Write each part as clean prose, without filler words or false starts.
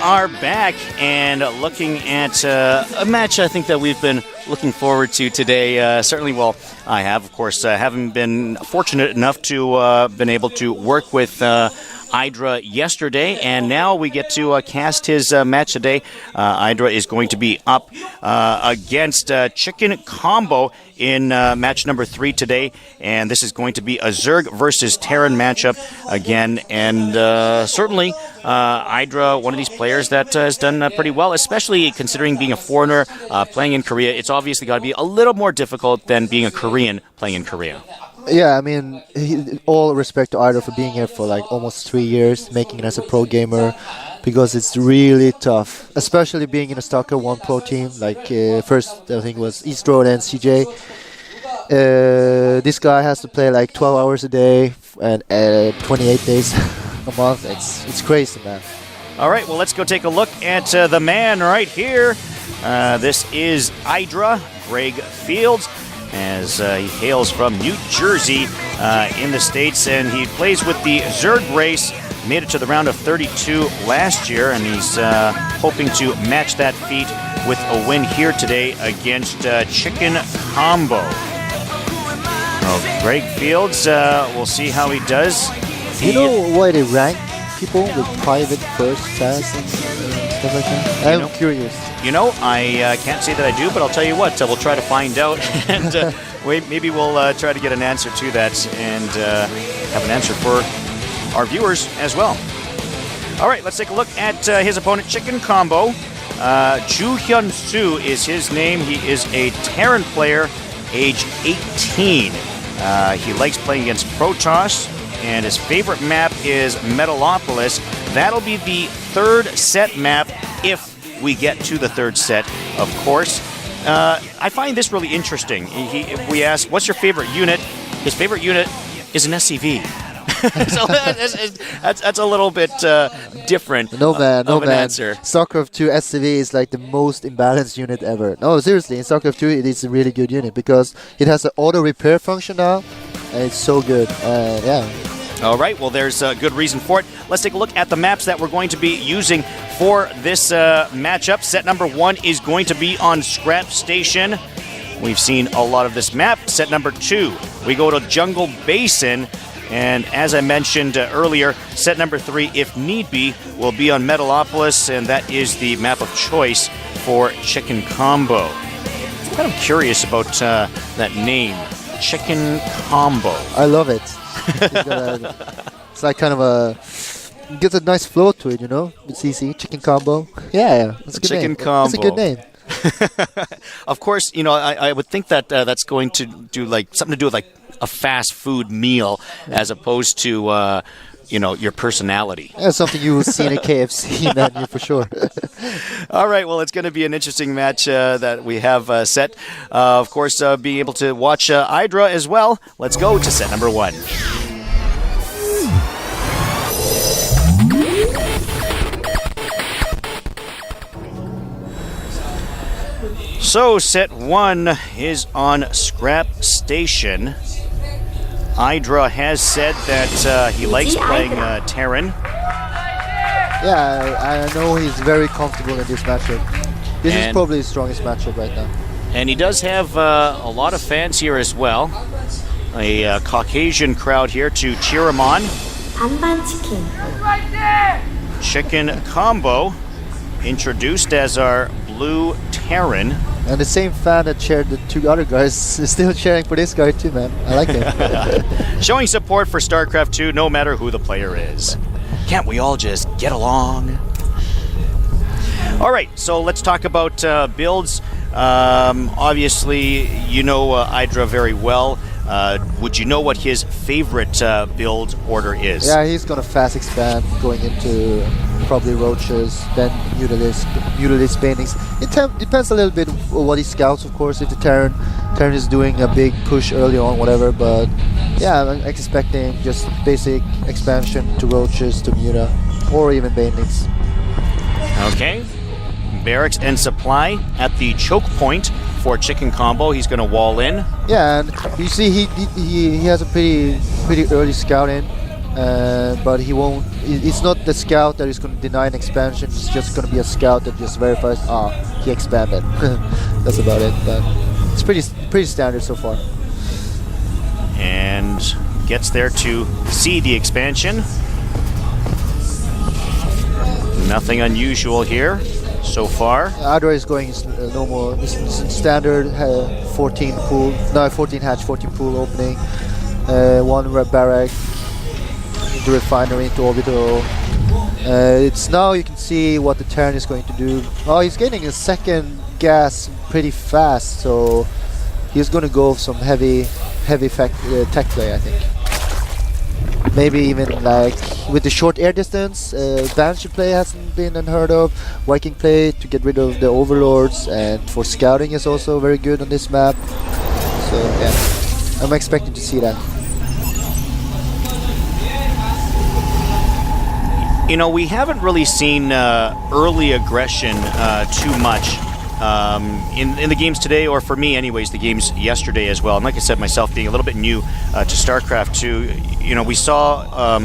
are back and looking at a match I think that we've been looking forward to today. Certainly, well, I have, of course, haven't been fortunate enough to been able to work with IdrA yesterday, and now we get to cast his match today. IdrA is going to be up against ChickenCombo in match number 3 today, and this is going to be a Zerg versus Terran matchup again, and certainly IdrA, one of these players that has done pretty well, especially considering being a foreigner playing in Korea. It's obviously got to be a little more difficult than being a Korean playing in Korea. Yeah, I mean, all respect to IdrA for being here for like almost 3 years, making it as a pro gamer, because it's really tough, especially being in a StarCraft I pro team. Like first, I think it was IdrA and CJ. This guy has to play like 12 hours a day and 28 days a month. It's crazy, man. All right, well, let's go take a look at the man right here. This is IdrA, Greg Fields, as he hails from New Jersey in the States, and he plays with the Zerg race. Made it to the round of 32 last year, and he's hoping to match that feat with a win here today against ChickenCombo. Well, Greg Fields, we'll see how he does. You know why they rank people with private first class and stuff like that? I'm curious. You know, I can't say that I do, but I'll tell you what, we'll try to find out, and maybe we'll try to get an answer to that and have an answer for our viewers as well. All right, let's take a look at his opponent, ChickenCombo. Ju Hyun Soo is his name. He is a Terran player, age 18. He likes playing against Protoss, and his favorite map is Metalopolis. That'll be the third set map if we get to the third set, of course. I find this really interesting. We ask, what's your favorite unit? His favorite unit is an SCV. So that's a little bit different of an answer. StarCraft II SCV is like the most imbalanced unit ever. No, seriously, in StarCraft II it is a really good unit because it has an auto repair function now, and it's so good. Yeah. All right, well, there's a good reason for it. Let's take a look at the maps that we're going to be using for this matchup. Set number 1 is going to be on Scrap Station. We've seen a lot of this map. Set number 2, we go to Jungle Basin. And as I mentioned earlier, set number 3, if need be, will be on Metalopolis, and that is the map of choice for ChickenCombo. I'm kind of curious about that name, ChickenCombo. I love it. It's like kind of it gets a nice flow to it, you know? It's easy. ChickenCombo. Yeah, it's a good name. ChickenCombo. It's a good name. Of course, you know, I would think that that's going to do like something to do with like a fast food meal as opposed to you know, your personality. That's something you will see in a KFC menu for sure. All right, well, it's going to be an interesting match that we have set. Of course, being able to watch IdrA as well. Let's go to set number 1. So, set 1 is on Scrap Station. IdrA has said that he likes playing Terran. Yeah, I know he's very comfortable in this matchup. This is probably his strongest matchup right now. And he does have a lot of fans here as well. A Caucasian crowd here to cheer him on. ChickenCombo, introduced as our blue Terran. And the same fan that cheered the 2 other guys is still cheering for this guy too, man. I like it. Showing support for StarCraft II no matter who the player is. Can't we all just get along? All right, so let's talk about builds. Obviously, you know IdrA very well. Would you know what his favorite build order is? Yeah, he's going to fast expand, going into probably roaches, then Mutalisks, Banings. It depends a little bit on what he scouts, of course, if the Terran is doing a big push early on, whatever, but yeah, I'm expecting just basic expansion to roaches, to Muta, or even Banings. Okay. Barracks and supply at the choke point for ChickenCombo. He's going to wall in. Yeah, and you see he has a pretty early scout in. but he won't. It's not the scout that is going to deny an expansion. It's just going to be a scout that just verifies. He expanded. That's about it. But it's pretty standard so far. And gets there to see the expansion. Nothing unusual here so far. IdrA is going normal, standard 14 pool, no 14 hatch, 14 pool opening, one barrack, the refinery into orbital. It's now you can see what the Terran is going to do. Oh, he's getting a second gas pretty fast, so he's going to go some heavy tech play, I think. Maybe even like with the short air distance, Banshee play hasn't been unheard of. Viking play to get rid of the overlords, and for scouting is also very good on this map. So yeah, I'm expecting to see that. You know, we haven't really seen early aggression too much in the games today, or for me anyways, the games yesterday as well. And like I said, myself being a little bit new to StarCraft II, you know, we saw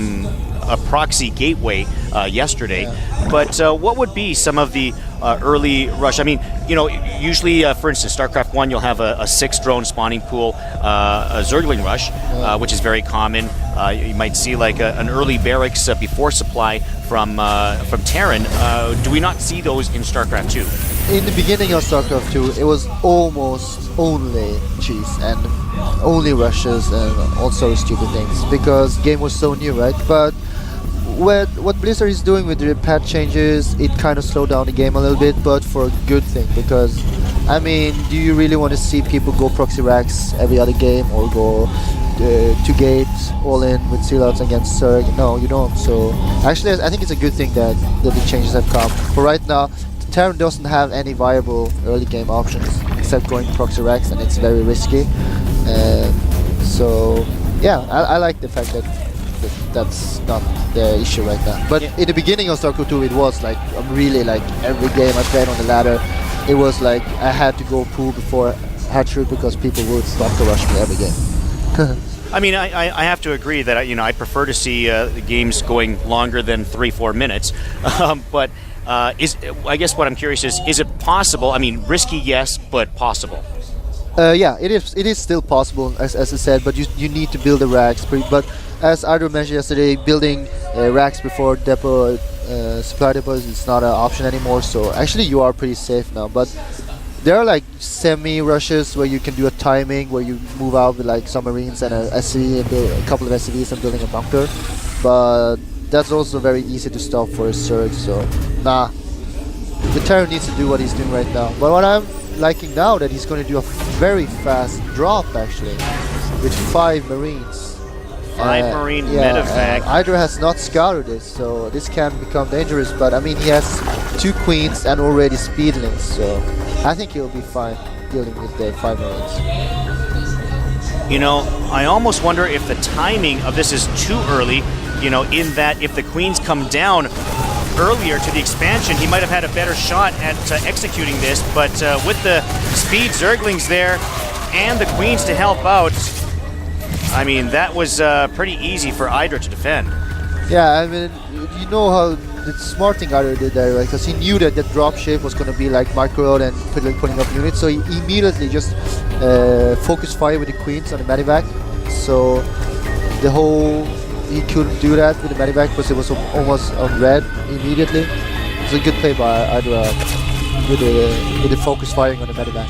a proxy gateway yesterday, but what would be some of the early rush? I mean, you know, usually, for instance, StarCraft I, you'll have a 6 drone spawning pool, a Zergling rush, which is very common. You might see like an early barracks before supply from Terran. Do we not see those in StarCraft II? In the beginning of StarCraft II, it was almost only cheese and only rushes and all sort of stupid things, because the game was so new, right? But what Blizzard is doing with the patch changes, it kind of slowed down the game a little bit, but for a good thing, because I mean, do you really want to see people go proxy racks every other game, or go to gates all in with sealouts against Zerg? No, you don't. So actually, I think it's a good thing that the changes have come. For right now, Terran doesn't have any viable early game options except going proxy racks, and it's very risky. So yeah, I like the fact that that's not the issue right now. But in the beginning of StarCraft II, it was like really like every game I played on the ladder, it was like I had to go pool before hatchery because people would bunker rush me every game. I mean, I have to agree that I'd prefer to see the games going longer than 3-4 minutes, but. I guess what I'm curious is it possible? I mean, risky, yes, but possible. Yeah, it is still possible, as I said, but you need to build the racks. But as IdrA mentioned yesterday, building racks before depot, supply depots is not an option anymore. So actually, you are pretty safe now. But there are like semi rushes where you can do a timing where you move out with like submarines and a SCV and build a couple of SCVs and building a bunker. But that's also very easy to stop for a surge, so nah. The Terran needs to do what he's doing right now. But what I'm liking now, that he's going to do a very fast drop actually, with 5 Marines. 5 Marine medevac. IdrA has not scouted this, so this can become dangerous, but I mean he has 2 Queens and already Speedlings, so I think he'll be fine dealing with the 5 Marines. You know, I almost wonder if the timing of this is too early. You know, in that if the Queens come down earlier to the expansion, he might have had a better shot at executing this, but with the speed Zerglings there and the Queens to help out, I mean, that was pretty easy for IdrA to defend. Yeah, I mean, you know how the smart thing IdrA did there, right? Because he knew that the dropship was going to be like micro and putting up units, so he immediately just focused fire with the Queens on the medevac. So the whole... he couldn't do that with the medevac because it was almost on red immediately. It's a good play by IdrA with the focus firing on the medevac.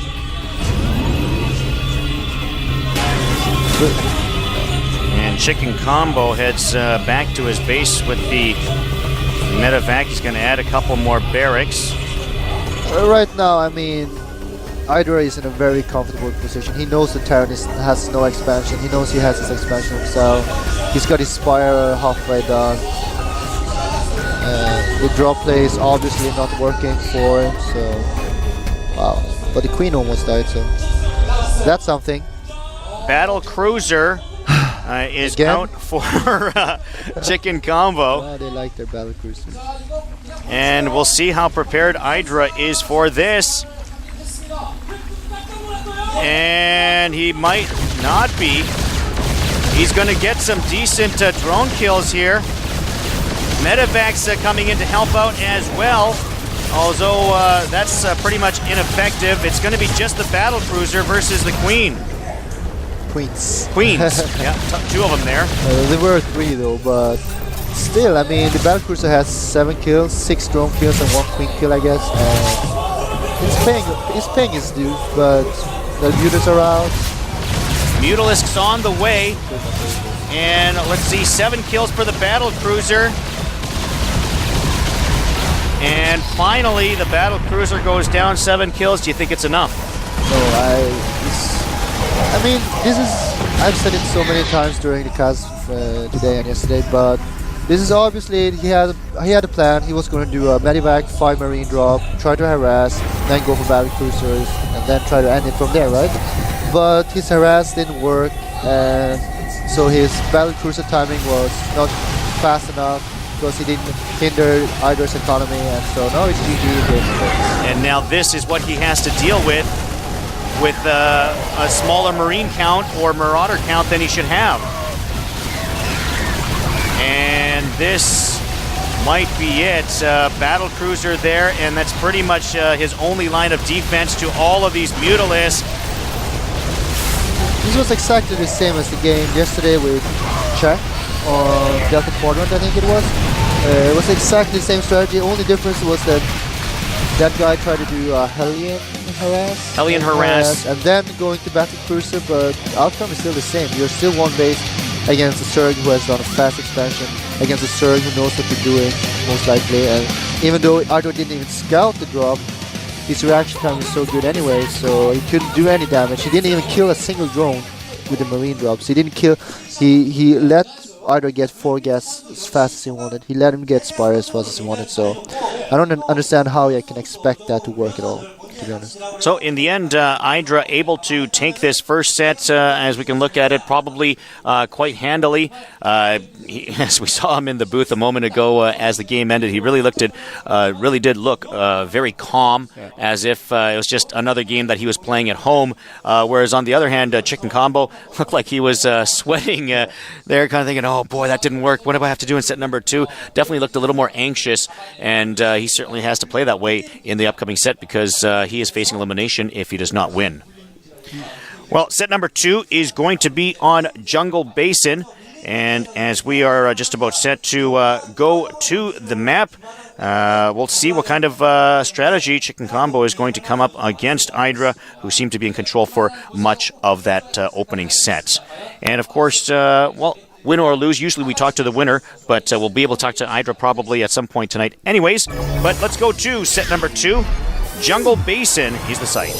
And ChickenCombo heads back to his base with the medevac. He's going to add a couple more barracks. Right now, I mean, IdrA is in a very comfortable position. He knows the Terran has no expansion. He knows he has his expansion himself. He's got his Spire halfway done. The drop play is obviously not working for him, so... Wow. But the Queen almost died, so... That's something. Battle Cruiser is Again? out for ChickenCombo. Oh, they like their Battle Cruiser. And we'll see how prepared IdrA is for this. And he might not be. He's going to get some decent drone kills here. Medevac's coming in to help out as well. Although that's pretty much ineffective. It's going to be just the battle cruiser versus the Queen. Queens. Yeah, two of them there. There were 3 though, but still, I mean, the battle cruiser has 7 kills, 6 drone kills, and 1 Queen kill, I guess. And it's paying its dues, but the units are out. Mutalisk's on the way. And let's see, 7 kills for the battle cruiser. And finally, the battle cruiser goes down, 7 kills. Do you think it's enough? No, I mean, this is, I've said it so many times during the cast today and yesterday, but this is obviously, he had a plan. He was going to do a Medivac 5 Marine drop, try to harass, then go for battle cruisers, and then try to end it from there, right? But his harass didn't work, and so his battle cruiser timing was not fast enough, because he didn't hinder IdrA's economy, and so now it's GG. And now this is what he has to deal with a smaller Marine count or Marauder count than he should have. And this might be it. Battle cruiser there, and that's pretty much his only line of defense to all of these Mutalisks. This was exactly the same as the game yesterday with Czech on Delta Quadrant, I think it was. It was exactly the same strategy. Only difference was that that guy tried to do Hellion harass. And then going to battle cruiser, but the outcome is still the same. You're still one base against a Zerg who has done a fast expansion, against a Zerg who knows what you're doing, most likely. And even though IdrA didn't even scout the drop, his reaction time was so good anyway, so he couldn't do any damage. He didn't even kill a single drone with the Marine drops. He didn't kill. He let IdrA get 4 gas as fast as he wanted. He let him get Spire as fast as he wanted. So I don't understand how you can expect that to work at all, to be honest. So in the end, IdrA able to take this first set, as we can look at it, probably quite handily. As we saw him in the booth a moment ago, as the game ended, he really did look very calm, as if it was just another game that he was playing at home. Whereas on the other hand, ChickenCombo looked like he was sweating there, kind of thinking, oh boy, that didn't work. What do I have to do in set number 2? Definitely looked a little more anxious, and he certainly has to play that way in the upcoming set, because he is facing elimination if he does not win. Well, set number 2 is going to be on Jungle Basin, and as we are just about set to go to the map, we'll see what kind of strategy ChickenCombo is going to come up against IdrA, who seem to be in control for much of that opening set. And of course, well, win or lose, usually we talk to the winner, but we'll be able to talk to IdrA probably at some point tonight anyways. But let's go to set number 2. Jungle Basin is the site.